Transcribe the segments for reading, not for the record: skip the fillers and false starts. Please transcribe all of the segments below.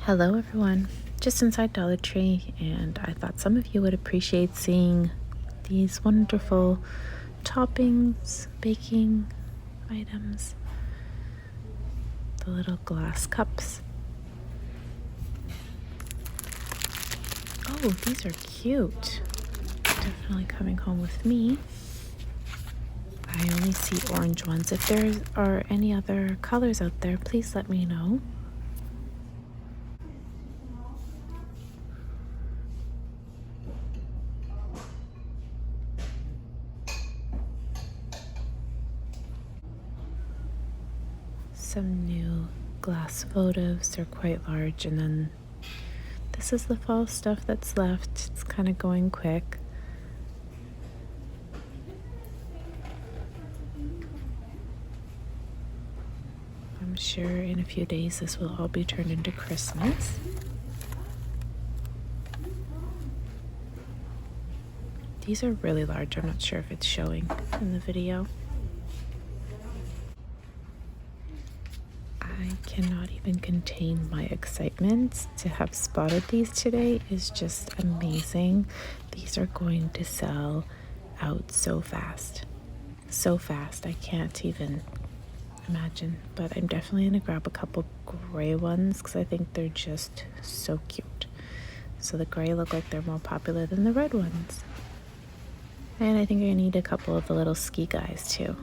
Hello everyone, just inside Dollar Tree, and I thought some of you would appreciate seeing these wonderful toppings, baking items, the little glass cups. Oh, these are cute. Definitely coming home with me. I only see orange ones. If there are any other colors out there, please let me know. Some new glass photos. They're quite large, and then this is the fall stuff that's left. It's kind of going quick. I'm sure in a few days this will all be turned into Christmas. These are really large. I'm not sure if it's showing in the video. I cannot even contain my excitement to have spotted these today. Is just amazing. These are going to sell out so fast. So fast. I can't even imagine. But I'm definitely going to grab a couple gray ones because I think they're just so cute. So the gray look like they're more popular than the red ones. And I think I need a couple of the little ski guys too.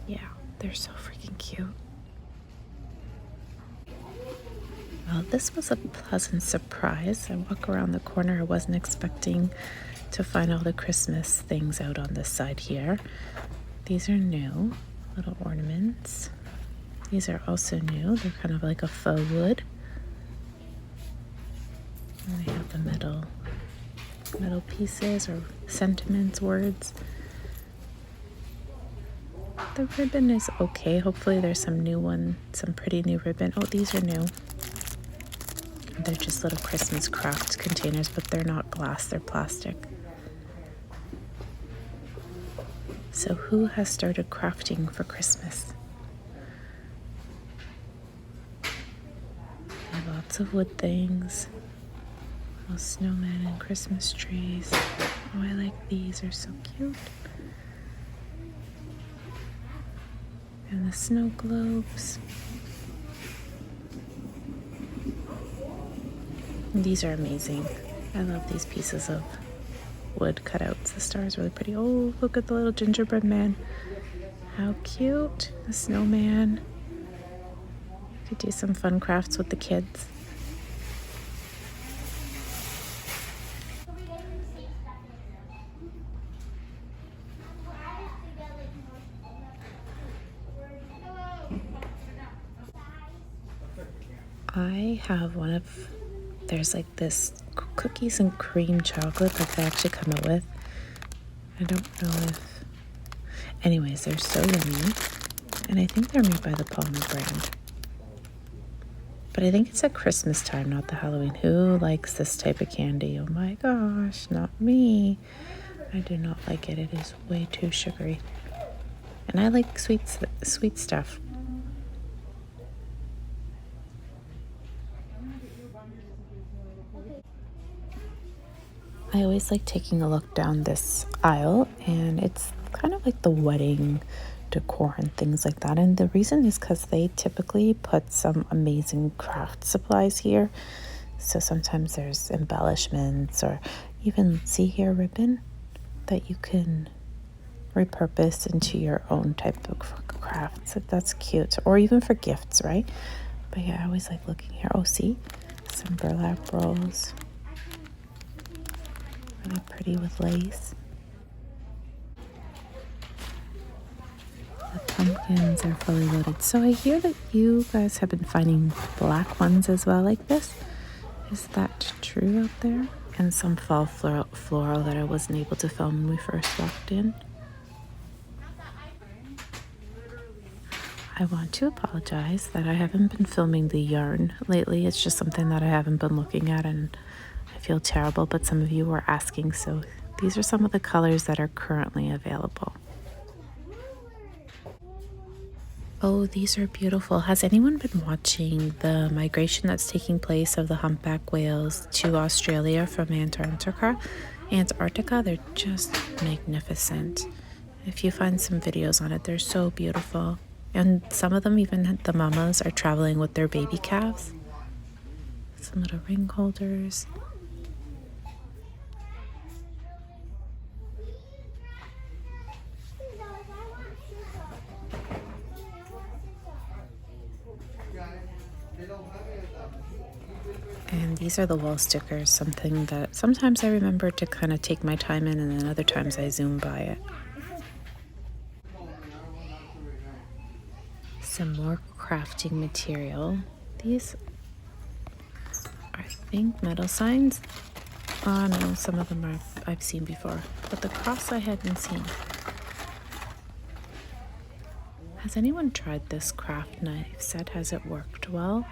Yeah, they're so freaking cute. Well, this was a pleasant surprise. I walk around the corner. I wasn't expecting to find all the Christmas things out on this side here. These are new, little ornaments. These are also new. They're kind of like a faux wood. And they have the metal pieces or sentiments, words. The ribbon is okay. Hopefully there's some pretty new ribbon. Oh, these are new. They're just little Christmas craft containers, but they're not glass, they're plastic. So who has started crafting for Christmas? I have lots of wood things. Little snowmen and Christmas trees. Oh, I like these, they're so cute. And the snow globes. These are amazing. I love these pieces of wood cutouts. The star is really pretty. Oh, look at the little gingerbread man. How cute. The snowman. Could do some fun crafts with the kids. I have there's like this cookies and cream chocolate that they actually come out with. I don't know if, anyways, they're so yummy. And I think they're made by the Palmer brand. But I think it's at Christmas time, not the Halloween. Who likes this type of candy? Oh my gosh, not me. I do not like it. It is way too sugary. And I like sweet stuff. I always like taking a look down this aisle, and it's kind of like the wedding decor and things like that. And the reason is because they typically put some amazing craft supplies here. So sometimes there's embellishments or even, see here, ribbon that you can repurpose into your own type of crafts. That's cute. Or even for gifts, right? But yeah, I always like looking here. Oh, see? Some burlap rolls. Really pretty with lace. The pumpkins are fully loaded. So I hear that you guys have been finding black ones as well like this. Is that true out there? And some fall floral that I wasn't able to film when we first walked in. I want to apologize that I haven't been filming the yarn lately. It's just something that I haven't been looking at, and I feel terrible, but some of you were asking, so these are some of the colors that are currently available. Oh, these are beautiful. Has anyone been watching the migration that's taking place of the humpback whales to Australia from Antarctica? Antarctica, they're just magnificent. If you find some videos on it, they're so beautiful. And some of them, even the mamas, are traveling with their baby calves. Some little ring holders. And these are the wall stickers, something that sometimes I remember to kind of take my time in, and then other times I zoom by it. Some more crafting material. These are, I think, metal signs. Oh no, some of them I've seen before, but the cross I hadn't seen. Has anyone tried this craft knife set? Has it worked well?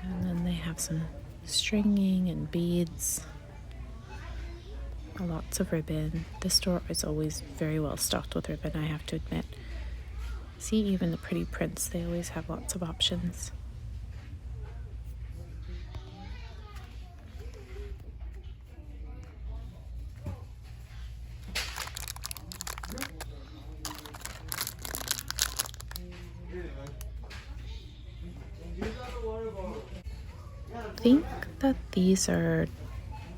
And then they have some stringing and beads. Lots of ribbon. This store is always very well stocked with ribbon, I have to admit. See, even the pretty prints, they always have lots of options. I think that these are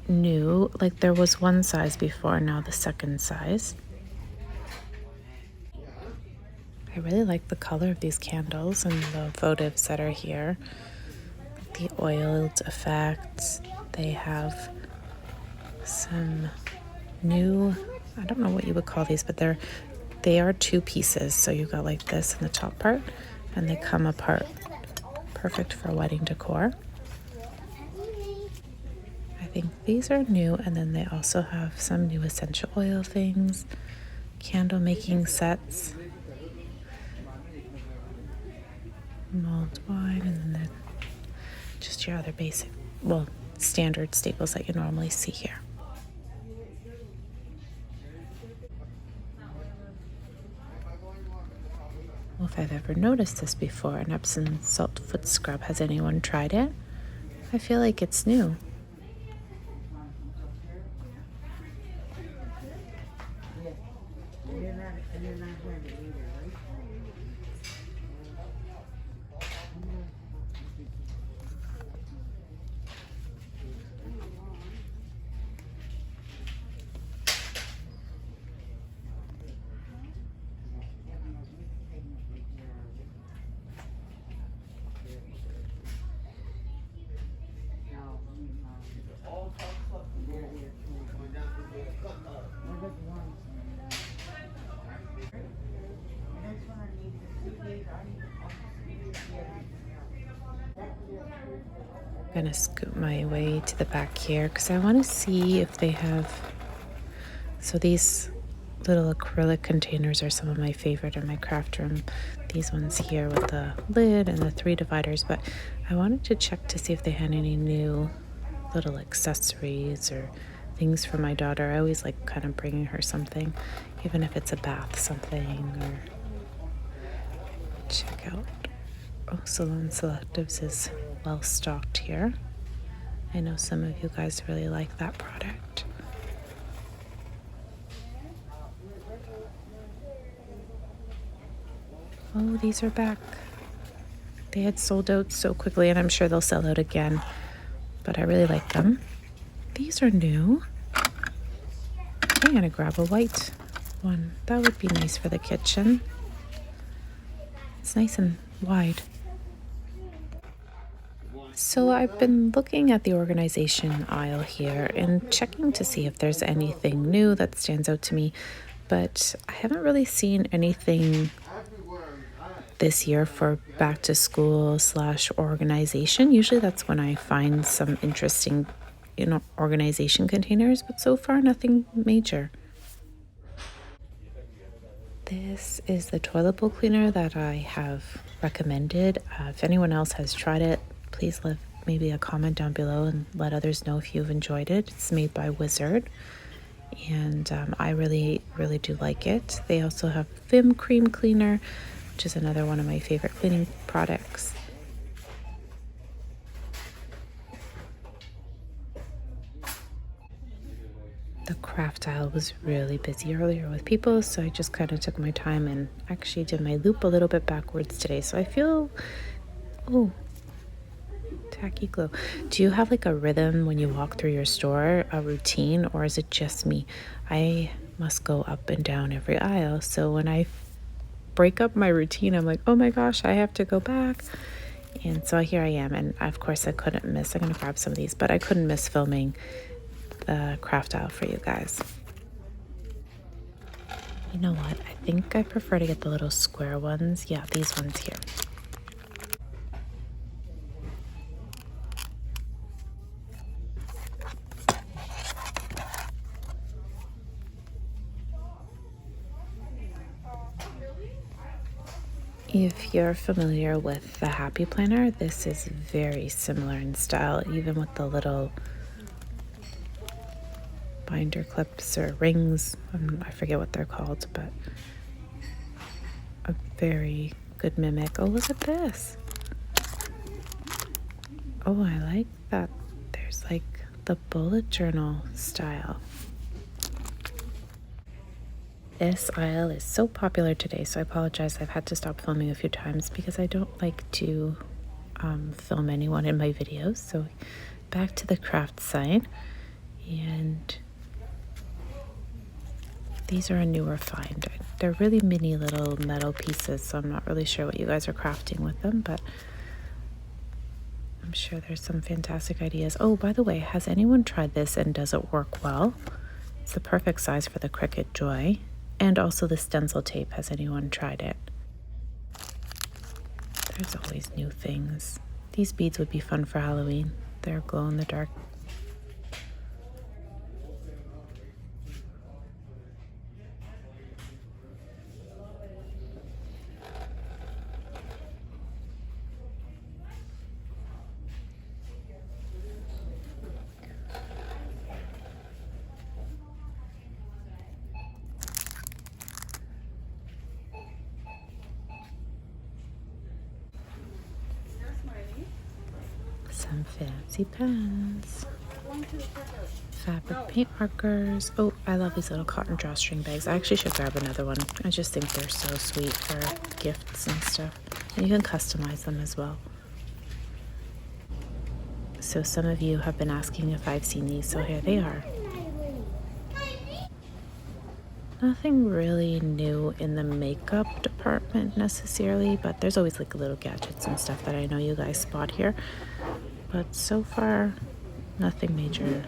new. Like, there was one size before, now the second size. I really like the color of these candles and the votives that are here. The oiled effects. They have some new, I don't know what you would call these, but they are two pieces. So you got like this in the top part, and they come apart. Perfect for wedding decor. I think these are new, and then they also have some new essential oil things, candle making sets, mulled wine, and then just your other basic, well, standard staples that you normally see here. Well, if I've ever noticed this before, an Epsom salt foot scrub. Has anyone tried it? I feel like it's new. I'm gonna scoot my way to the back here because I want to see if they have, so these little acrylic containers are some of my favorite in my craft room. These ones here with the lid and the 3 dividers, but I wanted to check to see if they had any new little accessories or things for my daughter. I always like kind of bringing her something, even if it's a bath something, or check out. Oh, Salon Selectives is well stocked here. I know some of you guys really like that product. Oh, these are back. They had sold out so quickly, and I'm sure they'll sell out again, but I really like them. These are new. I'm gonna grab a white one. That would be nice for the kitchen. It's nice and wide. So I've been looking at the organization aisle here and checking to see if there's anything new that stands out to me, but I haven't really seen anything this year for back to school / organization. Usually that's when I find some interesting, organization containers, but so far nothing major. This is the toilet bowl cleaner that I have recommended. If anyone else has tried it, please leave maybe a comment down below and let others know if you've enjoyed it. It's made by Wizard, and I really do like it. They also have Vim cream cleaner, which is another one of my favorite cleaning products. The craft aisle was really busy earlier with people, so I just kind of took my time and actually did my loop a little bit backwards today. So I feel, oh, tacky glue. Do you have like a rhythm when you walk through your store, a routine, or is it just me? I must go up and down every aisle. So when I break up my routine, I'm like, oh my gosh, I have to go back. And so here I am. And of course I couldn't miss, I'm going to grab some of these, but I couldn't miss filming the craft aisle for you guys. You know what? I think I prefer to get the little square ones. Yeah, these ones here. If you're familiar with the Happy Planner, this is very similar in style, even with the little binder clips or rings. I forget what they're called, but a very good mimic. Oh, look at this. Oh, I like that. There's like the bullet journal style. This aisle is so popular today, so I apologize. I've had to stop filming a few times because I don't like to film anyone in my videos. So back to the craft side, and these are a newer find. They're really mini little metal pieces, so I'm not really sure what you guys are crafting with them, but I'm sure there's some fantastic ideas. Oh, by the way, has anyone tried this and does it work well? It's the perfect size for the Cricut Joy. And also the stencil tape. Has anyone tried it? There's always new things. These beads would be fun for Halloween. They're glow in the dark. Some fancy pens. Fabric paint markers. Oh, I love these little cotton drawstring bags. I actually should grab another one. I just think they're so sweet for gifts and stuff. And you can customize them as well. So some of you have been asking if I've seen these, so here they are. Nothing really new in the makeup department necessarily, but there's always like little gadgets and stuff that I know you guys spot here. But so far, nothing major.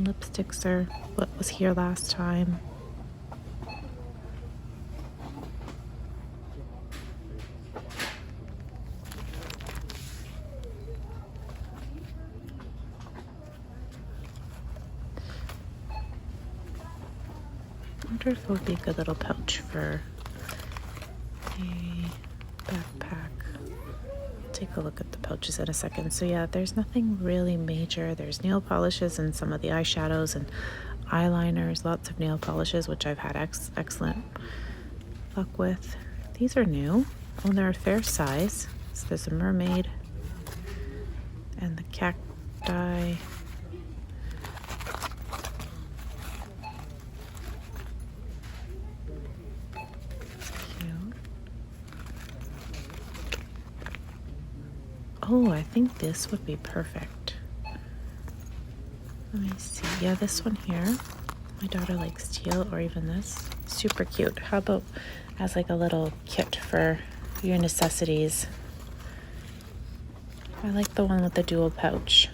Lipsticks are what was here last time. I wonder if it would be a good little pouch for a backpack. I'll take a look at the pouches in a second. So yeah, there's nothing really major. There's nail polishes and some of the eyeshadows and eyeliners, lots of nail polishes, which I've had excellent luck with. These are new. Oh, they're a fair size. So there's a mermaid and the cacti. Oh, I think this would be perfect. Let me see. Yeah, this one here. My daughter likes teal, or even this. Super cute. How about as like a little kit for your necessities? I like the one with the dual pouch.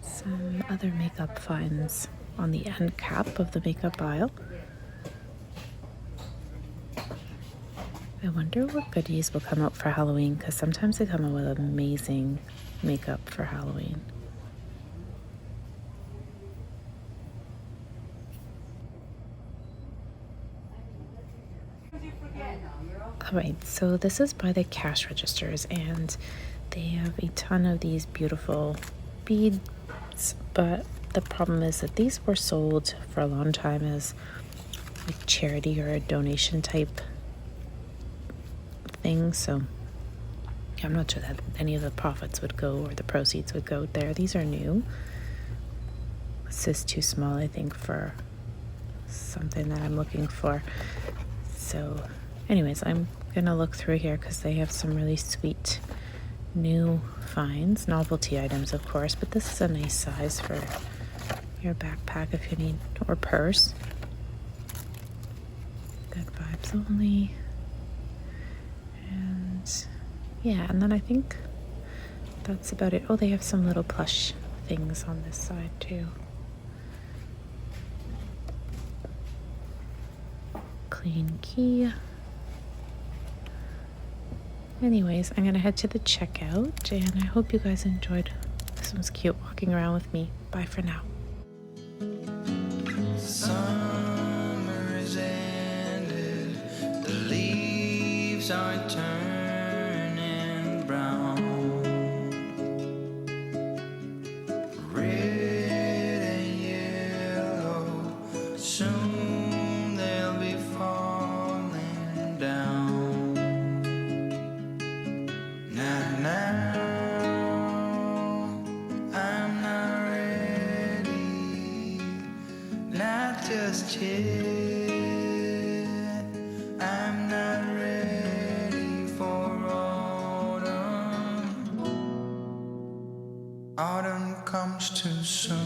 Some other makeup finds on the end cap of the makeup aisle. I wonder what goodies will come out for Halloween, because sometimes they come out with amazing makeup for Halloween. Alright, so this is by the cash registers, and they have a ton of these beautiful beads, but the problem is that these were sold for a long time as like charity or a donation type thing, so I'm not sure that any of the profits would go or the proceeds would go there. These are new. This is too small, I think, for something that I'm looking for. So anyways, I'm gonna look through here because they have some really sweet new finds, novelty items of course, but this is a nice size for your backpack if you need, or purse. Good vibes only. And yeah, and then I think that's about it. Oh, they have some little plush things on this side too. Clean key. Anyways, I'm gonna head to the checkout, and I hope you guys enjoyed. This one's cute, walking around with me. Bye for now. Summer is ended, the leaves are turning brown. Red and yellow, soon they'll be falling down. Now, I'm not ready, not just yet. I'm not ready for autumn. Autumn comes too soon.